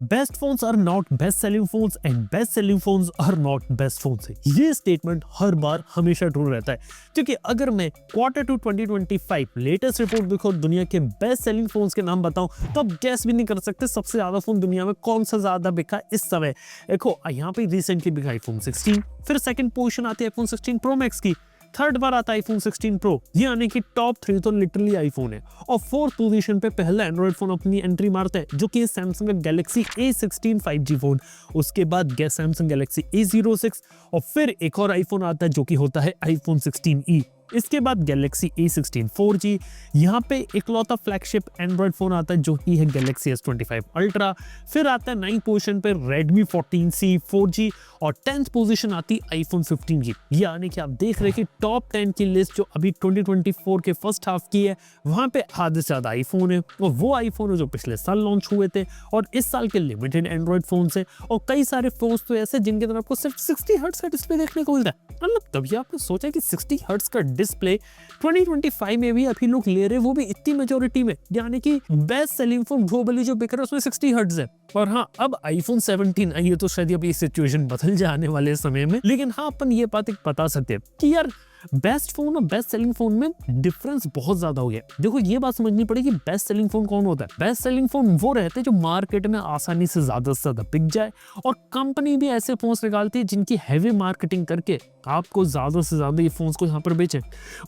Best phones are not best selling phones and best selling phones are not best phones. ये statement हर बार हमेशा true रहता है, क्योंकि अगर मैं Q2 2025 लेटेस्ट रिपोर्ट देखो, दुनिया के बेस्ट सेलिंग फोन्स के नाम बताऊं, तो आप गैस भी नहीं कर सकते सबसे ज्यादा फोन दुनिया में कौन सा ज्यादा बिका इस समय। देखो यहाँ पे रिसेंटली बिका iPhone 16, फिर सेकंड पोजीशन आती है iPhone 16 Pro Max की, थर्ड बार आता है iPhone 16 Pro, यानी कि टॉप 3 तो लिटरली आईफोन है। और फोर्थ पोजीशन पे पहला एंड्रॉइड फोन अपनी एंट्री मारता है, जो कि सैमसंग का गैलेक्सी A16 5G फोन। उसके बाद सैमसंग गैलेक्सी A06 और फिर एक और आईफोन आता है जो कि होता है iPhone 16e। इसके बाद गैलेक्सी A16 4G, यहाँ पे इकलौता फ्लैगशिप एंड्रॉइड फोन आता है जो कि है गैलेक्सी S25 अल्ट्रा। फिर आता है 9th पोजीशन पे Redmi 14C 4G और 10th पोजीशन आती iPhone 15G। यानी कि आप देख रहे हैं कि टॉप 10 की लिस्ट जो अभी 2024 के फर्स्ट हाफ की है, वहां पे आधे से ज्यादा आईफोन है, और वो आईफोन है जो पिछले साल लॉन्च हुए थे और इस साल के लिमिटेड एंड्रॉइड फोन है। और कई सारे फोन तो ऐसे जिनके अंदर आपको सिर्फ 60 हर्ट्ज का डिस्प्ले देखने को मिलता है। मतलब तभी आपने सोचा कि 60 हर्ट्ज का डिस्प्ले 2025 में भी अभी लोग ले रहे, वो भी इतनी मेजोरिटी में, यानी कि बेस्ट सेलिंग फोन ग्लोबली जो बिक रहा है उसमें 60 हर्ट्ज है। और हाँ, अब iPhone 17 आई है तो शायद अब ये सिचुएशन बदल जाए आने वाले समय में, लेकिन हाँ अपन ये बात एक बता सकते हैं कि यार बेस्ट फोन और बेस्ट सेलिंग फोन में डिफरेंस बहुत ज्यादा हो गया। देखो ये बात समझनी पड़ेगी, बेस्ट सेलिंग फोन कौन होता है। बेस्ट सेलिंग फोन वो रहते हैं जो मार्केट में आसानी से ज्यादा बिक जाए, और कंपनी भी ऐसे फोन्स निकालती है जिनकी हैवी मार्केटिंग करके आपको ज्यादा से ज्यादा ये फोन्स को यहाँ पर बेचे।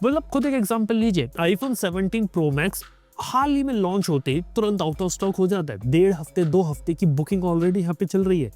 मतलब खुद एक एग्जांपल लीजिए, iPhone 17 Pro Max हाल ही में लॉन्च होते ही तुरंत आउट ऑफ स्टॉक हो जाता है। 1.5 हफ्ते 2 हफ्ते की बुकिंग ऑलरेडी यहाँ पे चल रही है।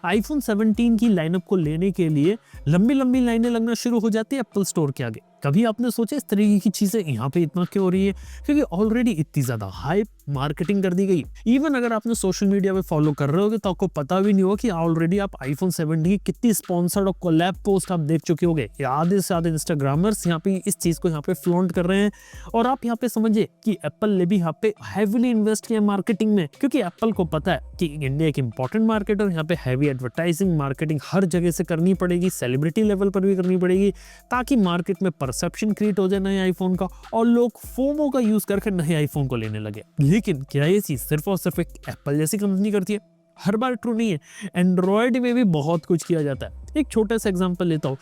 iPhone 17 की लाइनअप को लेने के लिए लंबी लंबी लाइनें लगना शुरू हो जाती है एप्पल स्टोर के आगे। कभी आपने सोचा इस तरीके की चीजें यहाँ पे इतना क्यों हो रही है? क्योंकि ऑलरेडी इतनी ज्यादा हाइप मार्केटिंग कर दी गई। इवन अगर आपने सोशल मीडिया पे फॉलो कर रहे होगे तो आपको पता भी नहीं होगा कि ऑलरेडी आप iPhone 17 की कितनी स्पॉन्सर्ड और कोलैब पोस्ट आप देख चुके होंगे। आधे से ज्यादा इंस्टाग्रामर्स यहाँ पे इस चीज को यहाँ पे फ्लॉन्ट कर रहे हैं। और आप यहाँ पे समझिए कि एप्पल ने भी यहाँ पे हैवीली इन्वेस्ट किया मार्केटिंग में, क्योंकि एप्पल को पता है कि इंडिया एक इंपॉर्टेंट मार्केट है, यहाँ पे हैवी एडवर्टाइजिंग मार्केटिंग हर जगह से करनी पड़ेगी, सेलिब्रिटी लेवल पर भी करनी पड़ेगी, ताकि मार्केट में परसेप्शन क्रिएट हो जाए नए आईफोन का और लोग फोमो का यूज करके नए आईफोन को लेने लगे। लेकिन क्या ये चीज सिर्फ और सिर्फ एक एप्पल जैसी कंपनी करती है? हर बार ट्रू नहीं है। एंड्रॉयड में भी बहुत कुछ किया जाता है। एक छोटा सा एग्जांपल लेता हूँ,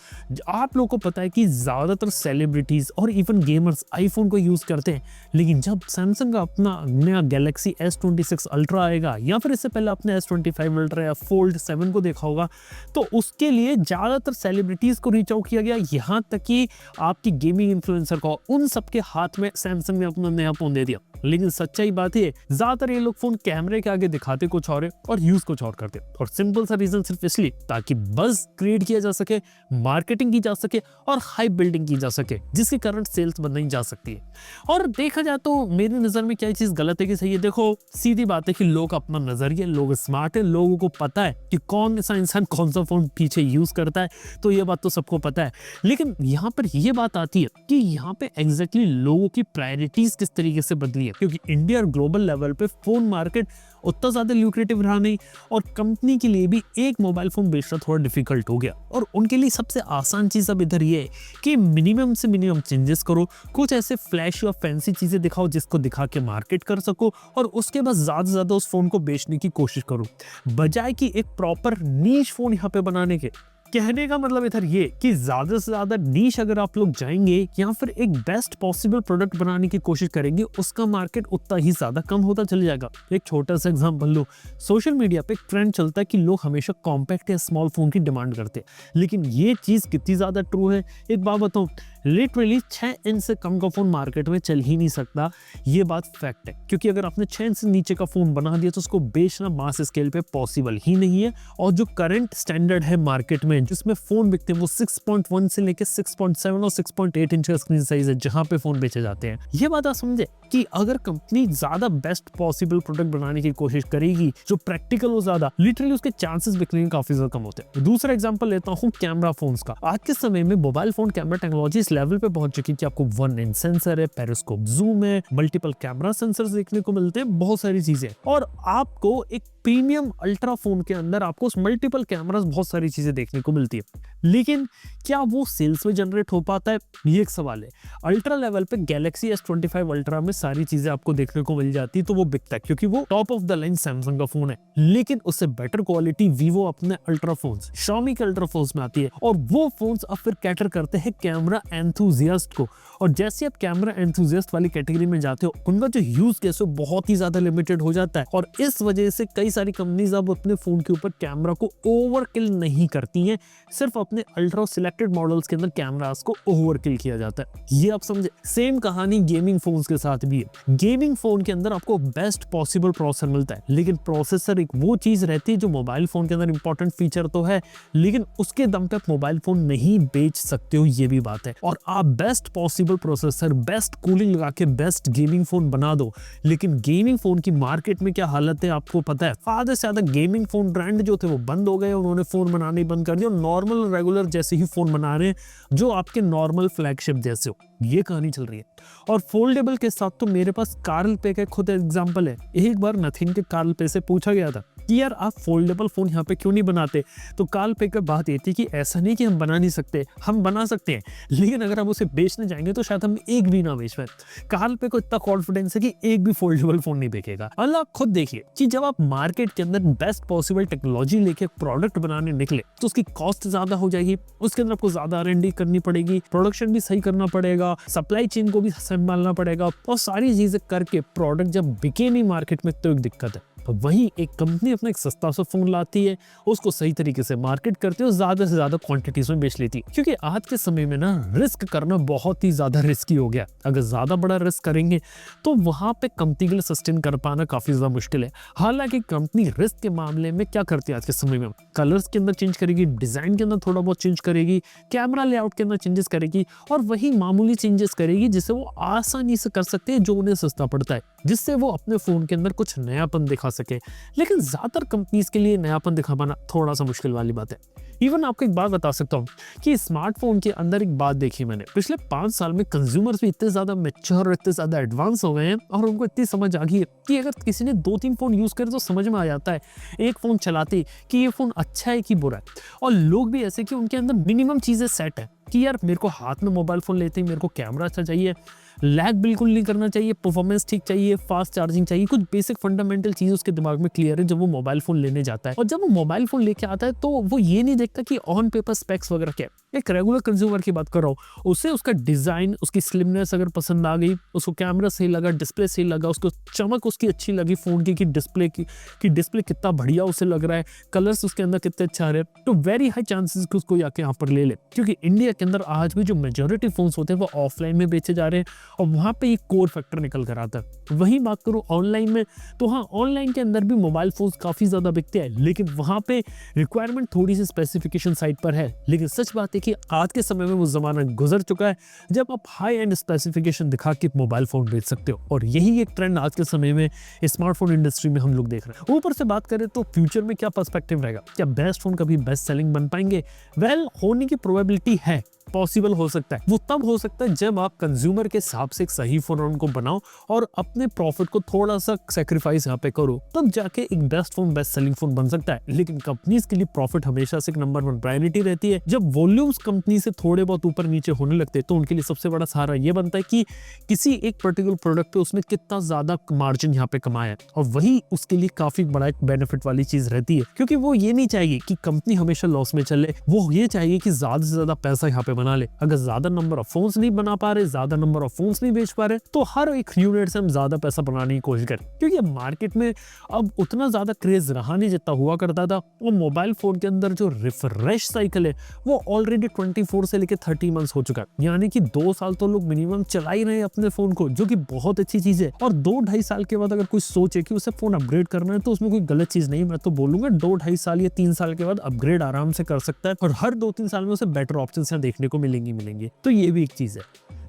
आप लोगों को पता है कि ज्यादातर सेलिब्रिटीज और इवन गेमर्स आईफोन को यूज करते हैं, लेकिन जब सैमसंग का अपना नया गैलेक्सी S26 अल्ट्रा आएगा, या फिर इससे पहले अपने S25 अल्ट्रा या फोल्ड 7 को देखा होगा, तो उसके लिए ज्यादातर सेलिब्रिटीज को रीच आउट किया गया, यहाँ तक कि आपकी गेमिंग इन्फ्लुएंसर को, उन सबके हाथ में सैमसंग ने अपना नया फोन दे दिया। लेकिन सच्चाई बात है, ज्यादातर ये लोग फोन कैमरे के आगे दिखाते कुछ और है और यूज कुछ और करते, और सिंपल सा रीजन सिर्फ इसलिए ताकि बस क्रिएट किया जा सके, मार्केटिंग की जा सके और हाइप बिल्डिंग की जा सके, जिसके कारण सेल्स बनाई जा सकती है। और देखा जाए तो मेरी नजर में क्या चीज गलत है कि सही है? देखो सीधी बात है कि लोग अपना नजरिया, लोग स्मार्ट है, लोगों को पता है कि कौन सा इंसान कौन सा फोन पीछे यूज करता है, तो ये बात तो सबको पता है। लेकिन यहाँ पर ये बात आती है कि यहाँ पे एग्जैक्टली लोगों की प्रायोरिटीज किस तरीके से बदली है, क्योंकि इंडिया और ग्लोबल लेवल पे फोन मार्केट उतना ज्यादा ल्यूक्रेटिव रहा नहीं, और कंपनी के लिए भी एक मोबाइल फोन बेचना थोड़ा डिफिकल्ट हो गया। और उनके लिए सबसे आसान चीज अब इधर ये है कि मिनिमम से मिनिमम चेंजेस करो, कुछ ऐसे फ्लैश या फैंसी चीजें दिखाओ जिसको दिखा के मार्केट कर सको, और उसके बाद ज्यादा से ज्यादा उस फोन को बेचने की कोशिश करो, बजाय कि एक प्रॉपर नीश फोन यहाँ पे बनाने के। कहने का मतलब इधर ये कि ज्यादा से ज्यादा नीश अगर आप लोग जाएंगे या फिर एक बेस्ट पॉसिबल प्रोडक्ट बनाने की कोशिश करेंगे, उसका मार्केट उतना ही ज्यादा कम होता चल जाएगा। एक छोटा सा एग्जांपल लो, सोशल मीडिया पे एक ट्रेंड चलता है कि लोग हमेशा कॉम्पैक्ट या स्मॉल फोन की डिमांड करते हैं, लेकिन ये चीज कितनी ज्यादा ट्रू है एक बात बताऊं, लिटरली 6 इंच से कम का फोन मार्केट में चल ही नहीं सकता। ये बात फैक्ट है, क्योंकि अगर आपने 6 इंच से नीचे का फोन बना दिया तो उसको बेचना मास स्केल पे पॉसिबल ही नहीं है। और जो करंट स्टैंडर्ड है मार्केट में जिसमें फोन बिकते हैं वो 6.1 से लेके 6.7 और 6.8 इंच का स्क्रीन साइज है जहां पे फोन बेचे जाते हैं। ये बात आप समझे कि अगर कंपनी ज्यादा बेस्ट पॉसिबल प्रोडक्ट बनाने की कोशिश करेगी जो प्रैक्टिकल हो ज्यादा, लिटरली उसके चांसेस बिकने के काफी ज्यादा कम होते हैं। दूसरा एग्जांपल लेता हूं कैमरा फोन्स का। आज के समय में मोबाइल फोन कैमरा टेक्नोलॉजी इस लेवल पे पहुंच चुकी है कि आपको 1 इंच सेंसर है, पेरिस्कोप जूम है, मल्टीपल कैमरा सेंसर्स देखने को मिलते हैं, बहुत सारी चीजें, और आपको एक प्रीमियम अल्ट्रा फोन के अंदर आपको मल्टीपल कैमरास, बहुत सारी चीजें देखने को मिलती है, लेकिन क्या वो सेल्स में जनरेट हो पाता है, ये एक सवाल है। अल्ट्रा लेवल पे गैलेक्सी S25 अल्ट्रा में सारी चीजें आपको देखने को मिल जाती है, तो वो बिकता है क्योंकि वो top of the line Samsung का फोन है, लेकिन उससे बेटर क्वालिटी वीवो अपने अल्ट्रा फोन्स, Xiaomi के अल्ट्रा फोन्स में आती है, और वो फोन्स अब फिर कैटर करते हैं कैमरा एंथुजियास्ट को। और जैसे आप कैमरा एंथुजियास्ट वाली कैटेगरी में जाते हो, उनका जो यूज केस है बहुत ही ज्यादा लिमिटेड हो जाता है, और इस वजह से कई सारी कंपनीज अब अपने फोन के ऊपर कैमरा को ओवरकिल नहीं करती हैं, सिर्फ अपने अल्ट्रा सिलेक्टेड मॉडल्स के अंदर कैमरास को ओवरकिल किया जाता है। ये आप समझे। सेम कहानी गेमिंग फोन्स के साथ भी है। गेमिंग फोन के अंदर आपको बेस्ट पॉसिबल प्रोसेसर मिलता है, लेकिन प्रोसेसर एक वो चीज रहती है जो मोबाइल फोन के अंदर इंपॉर्टेंट फीचर तो है, लेकिन उसके दम पे आप मोबाइल फोन नहीं बेच सकते हो, ये भी बात है। और आप best possible processor, best cooling लगा के बेस्ट गेमिंग फोन बना दो, लेकिन गेमिंग फोन की मार्केट में क्या हालत है आपको पता है। आधे से ज्यादा गेमिंग फोन ब्रांड जो थे वो बंद हो गए, उन्होंने फोन बनाने बंद कर दिया, नॉर्मल रेगुलर जैसे ही फोन बना रहे हैं जो आपके नॉर्मल फ्लैगशिप जैसे हो। ये कहानी चल रही है। और फोल्डेबल के साथ तो मेरे पास कार्ल पे का खुद एग्जांपल है। एक बार नथिंग के कार्ल पे से पूछा गया था कि यार आप फोल्डेबल फोन यहाँ पे क्यों नहीं बनाते, तो कार्ल पे का बात ये थी कि ऐसा नहीं कि हम बना नहीं सकते, हम बना सकते हैं, लेकिन अगर हम उसे बेचने जाएंगे तो शायद हम एक भी ना बेच पाए। कार्ल पे को इतना कॉन्फिडेंस है कि एक भी फोल्डेबल फोन नहीं बेचेगा। अल्लाह खुद देखिए कि जब आप मार्केट के अंदर बेस्ट पॉसिबल टेक्नोलॉजी लेके प्रोडक्ट बनाने निकले तो उसकी कॉस्ट ज्यादा हो जाएगी, उसके अंदर आपको ज्यादा R&D करनी पड़ेगी, प्रोडक्शन भी सही करना पड़ेगा, सप्लाई चेन को भी संभालना पड़ेगा, और सारी चीजें करके प्रोडक्ट जब बिके नहीं मार्केट में तो एक दिक्कत है। तो वहीं एक कंपनी अपना एक सस्ता सा फोन लाती है, उसको सही तरीके से मार्केट करती है और ज्यादा से ज्यादा क्वांटिटीज में बेच लेती है, क्योंकि आज के समय में ना रिस्क करना बहुत ही ज्यादा रिस्की हो गया। अगर ज्यादा बड़ा रिस्क करेंगे तो वहां पे कंपनी के लिए सस्टेन कर पाना काफी ज्यादा मुश्किल है। हालांकि कंपनी रिस्क के मामले में क्या करती है आज के समय में, कलर्स के अंदर चेंज करेगी, डिजाइन के अंदर थोड़ा बहुत चेंज करेगी, कैमरा लेआउट के अंदर चेंजेस करेगी, और वही मामूली चेंजेस करेगी जिससे वो आसानी से कर सकते हैं जो उन्हें सस्ता पड़ता है, जिससे वो अपने फोन के अंदर कुछ नयापन दिखा सके। लेकिन ज्यादातर कंपनीज के लिए नयापन दिखा पाना थोड़ा सा मुश्किल वाली बात है। इवन आपको एक बात बता सकता हूँ कि स्मार्टफोन के अंदर एक बात देखी मैंने, पिछले 5 साल में कंज्यूमर्स भी इतने ज्यादा मैच्योर और इतने ज्यादा एडवांस हो गए हैं, और उनको इतनी समझ आ गई है कि अगर किसी ने 2-3 फोन यूज करे तो समझ में आ जाता है एक फोन चलाते कि ये फोन अच्छा है कि बुरा है। और लोग भी ऐसे कि उनके अंदर मिनिमम चीजें सेट है कि यार मेरे को हाथ में मोबाइल फोन लेते ही मेरे को कैमरा अच्छा चाहिए, लैग बिल्कुल नहीं करना चाहिए, परफॉर्मेंस ठीक चाहिए, फास्ट चार्जिंग चाहिए, कुछ बेसिक फंडामेंटल चीज उसके दिमाग में क्लियर है जब वो मोबाइल फोन लेने जाता है। और जब वो मोबाइल फोन लेके आता है तो वो ये नहीं देखता कि ऑन पेपर स्पेक्स वगैरह क्या है। एक रेगुलर कंज्यूमर की बात कर रहा हूँ, उसे उसका डिजाइन, उसकी स्लिमनेस अगर पसंद आ गई, उसको कैमरा सही लगा, डिस्प्ले सही लगा, उसको चमक उसकी अच्छी लगी फोन की डिस्प्ले की डिस्प्ले कितना बढ़िया उसे लग रहा है, कलर्स उसके अंदर कितने अच्छा आ रहे हैं, तो वेरी हाई चांसेस कि उसको आके यहाँ पर ले ले। क्योंकि इंडिया के अंदर आज भी जो मेजोरिटी फोन्स होते हैं वो ऑफलाइन में बेचे जा रहे हैं, और वहां पे एक कोर फैक्टर निकल कर आता है। वहीं बात करूं ऑनलाइन में, तो हाँ ऑनलाइन के अंदर भी मोबाइल फोन्स काफी ज्यादा बिकते हैं, लेकिन वहां पे रिक्वायरमेंट थोड़ी सी स्पेसिफिकेशन साइड पर है। लेकिन सच बात है कि आज के समय में वो जमाना गुजर चुका है जब आप हाई एंड स्पेसिफिकेशन दिखा के मोबाइल फोन बेच सकते हो, और यही एक ट्रेंड आज के समय में स्मार्टफोन इंडस्ट्री में हम लोग देख रहे हैं। ऊपर से बात करें तो फ्यूचर में क्या पर्सपेक्टिव रहेगा, क्या बेस्ट फोन कभी बेस्ट सेलिंग बन पाएंगे? वेल, होने की प्रोबेबिलिटी है, पॉसिबल हो सकता है। वो तब हो सकता है जब आप कंज्यूमर के हिसाब से एक सही फोन उनको बनाओ और अपने प्रॉफिट को थोड़ा सा सेक्रीफाइस यहाँ पे करो, तब जाके एक best phone best selling phone बन सकता है। लेकिन कंपनीज के लिए प्रॉफिट हमेशा से एक नंबर 1 प्रायोरिटी रहती है। जब वॉल्यूम्स कंपनी से थोड़े बहुत ऊपर नीचे होने लगते हैं तो उनके लिए सबसे बड़ा सहारा ये बनता है कि किसी एक पर्टिकुलर प्रोडक्ट पे उसने कितना ज्यादा मार्जिन यहाँ पे कमाया है, और वही उसके लिए काफी बड़ा एक बेनिफिट वाली चीज रहती है, क्योंकि वो ये नहीं चाहेगी कि कंपनी हमेशा लॉस में चले, वो ये चाहेगी कि ज्यादा से ज्यादा पैसा यहाँ पे बना ले। अगर ज्यादा नंबर ऑफ फोन्स नहीं बना पा रहे, ज्यादा नंबर ऑफ फोन्स नहीं बेच पा रहे, तो हर एक यूनिट से हम ज्यादा पैसा बनाने की कोशिश करें, क्योंकि मार्केट में अब उतना ज्यादा क्रेज रहा नहीं जितना हुआ करता था। वो मोबाइल फोन के अंदर जो रिफ्रेश साइकिल है वो ऑलरेडी 24 से लेकर 30 मंथ्स हो चुका है, यानी कि 2 साल तो लोग मिनिमम चला ही रहे हैं अपने फोन को, जो कि बहुत अच्छी चीज है। और 2-2.5 साल के बाद अगर कोई सोचे कि उसे फोन अपग्रेड करना है तो उसमें कोई गलत चीज नहीं। मैं तो बोलूंगा 2-2.5 साल या 3 साल के बाद अपग्रेड आराम से कर सकता है, और हर 2-3 साल में उसे बेटर ऑप्शन देखने को मिलेंगे। तो ये भी एक चीज है।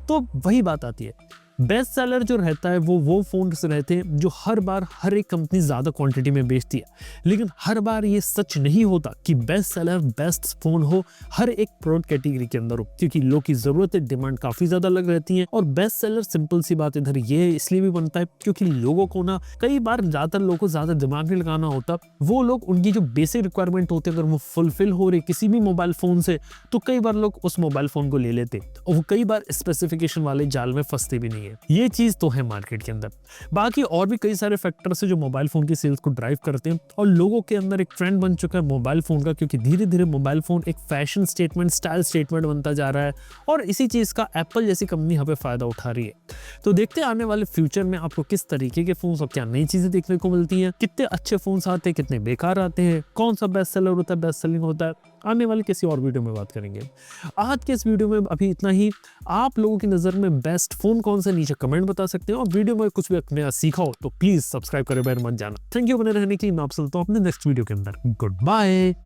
तो वही बात आती है बेस्ट सेलर जो रहता है वो फोन्स रहते हैं जो हर बार हर एक कंपनी ज्यादा क्वांटिटी में बेचती है, लेकिन हर बार ये सच नहीं होता कि बेस्ट सेलर बेस्ट फोन हो हर एक प्रोडक्ट कैटेगरी के अंदर हो, क्योंकि लोग की जरूरत डिमांड काफी ज्यादा अलग रहती है। और बेस्ट सेलर सिंपल सी बात इधर ये इसलिए भी बनता है क्योंकि लोगों को ना कई बार ज्यादातर लोगों को ज्यादा दिमाग नहीं लगाना होता, वो लोग उनकी जो बेसिक रिक्वायरमेंट होती है अगर वो फुलफिल हो रही किसी भी मोबाइल फोन से, तो कई बार लोग उस मोबाइल फोन को ले लेते और वो कई बार स्पेसिफिकेशन वाले जाल में फंसते भी नहीं है। ये चीज तो है मार्केट के अंदर। बाकी और भी कई सारे फैक्टर्स है जो मोबाइल फोन की सेल्स को ड्राइव करते हैं, और लोगों के अंदर एक ट्रेंड बन चुका है मोबाइल फोन का, क्योंकि धीरे धीरे मोबाइल फोन एक फैशन स्टेटमेंट स्टाइल स्टेटमेंट बनता जा रहा है, और इसी चीज का एप्पल जैसी कंपनी यहाँ पे फायदा उठा रही है। तो देखते हैं आने वाले फ्यूचर में आपको किस तरीके के फोन्स और क्या नई चीजें देखने को मिलती हैं, कितने अच्छे फोन्स आते हैं, कितने बेकार आते हैं, कौन सा बेस्ट सेलर होता है, बेस्ट सेलिंग होता है। आने वाले किसी और वीडियो में बात करेंगे। आज के इस वीडियो में अभी इतना ही। आप लोगों की नजर में बेस्ट फोन कौन सा नीचे कमेंट बता सकते हैं, और वीडियो में कुछ भी नया सीखा हो तो प्लीज सब्सक्राइब करें, मत जाना। थैंक यू बने रहने के लिए। मैं आपसे मिलता हूं अपने नेक्स्ट वीडियो के अंदर। Good bye.